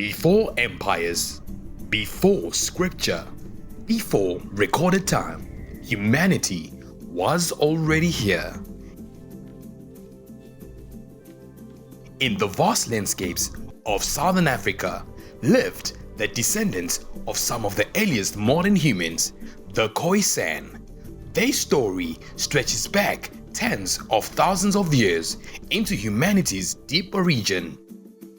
Before empires, before scripture, before recorded time, humanity was already here. In the vast landscapes of southern Africa lived the descendants of some of the earliest modern humans, the Khoisan. Their story stretches back tens of thousands of years into humanity's deep origin.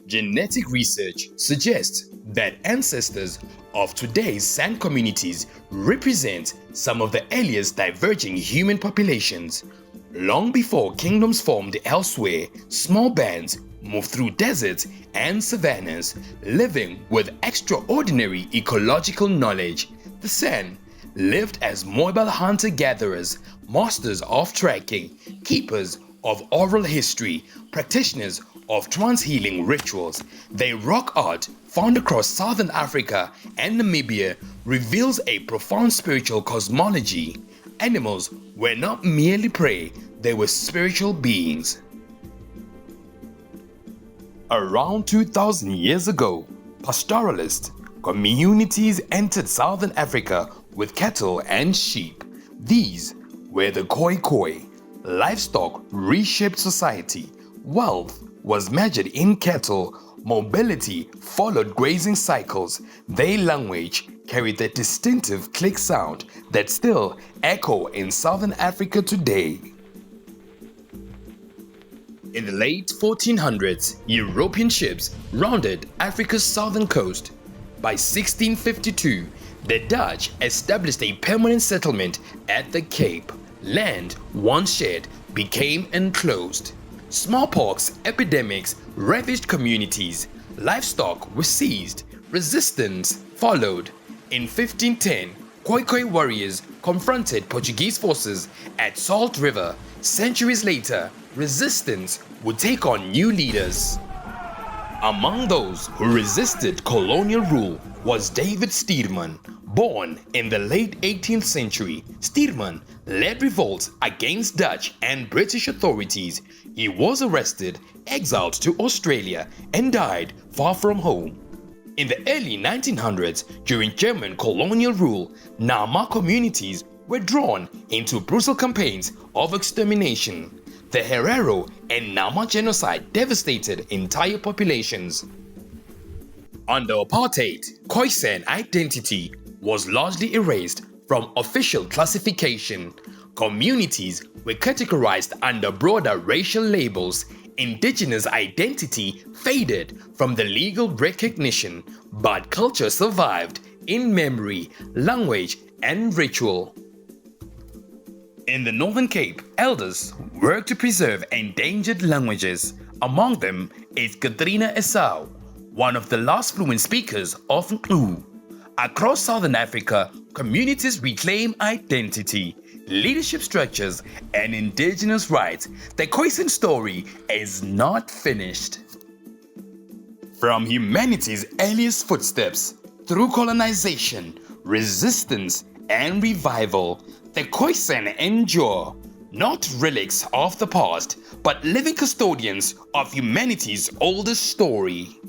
Genetic research suggests that ancestors of today's San communities represent some of the earliest diverging human populations. Long before kingdoms formed elsewhere, small bands moved through deserts and savannas, living with extraordinary ecological knowledge. The San lived as mobile hunter-gatherers, masters of tracking, keepers of oral history, practitioners of trance-healing rituals. Their rock art, found across southern Africa and Namibia, reveals a profound spiritual cosmology. Animals were not merely prey, they were spiritual beings. Around 2,000 years ago, pastoralist communities entered southern Africa with cattle and sheep. These were the Khoi. Livestock reshaped society. Wealth was measured in cattle. Mobility followed grazing cycles. Their language carried the distinctive click sound that still echo in southern Africa today. In the late 1400s, European ships rounded Africa's southern coast. By 1652, the Dutch established a permanent settlement at the Cape. Land once shared became enclosed. Smallpox epidemics ravaged communities. Livestock were seized. Resistance followed. In 1510, Khoi warriors confronted Portuguese forces at Salt River. Centuries later, resistance would take on new leaders. Among those who resisted colonial rule was David Stearman. Born in the late 18th century, Stearman led revolts against Dutch and British authorities. He was arrested, exiled to Australia, and died far from home. In the early 1900s, during German colonial rule, Nama communities were drawn into brutal campaigns of extermination. The Herero and Nama genocide devastated entire populations. Under apartheid, Khoisan identity was largely erased from official classification. Communities were categorized under broader racial labels. Indigenous identity faded from the legal recognition, but culture survived in memory, language, and ritual. In the Northern Cape, elders worked to preserve endangered languages. Among them is Katrina Esau, one of the last fluent speakers of Ngqu. Across southern Africa, communities reclaim identity, leadership structures, and indigenous rights. The Khoisan story is not finished. From humanity's earliest footsteps, through colonization, resistance, and revival, the Khoisan endure, not relics of the past, but living custodians of humanity's oldest story.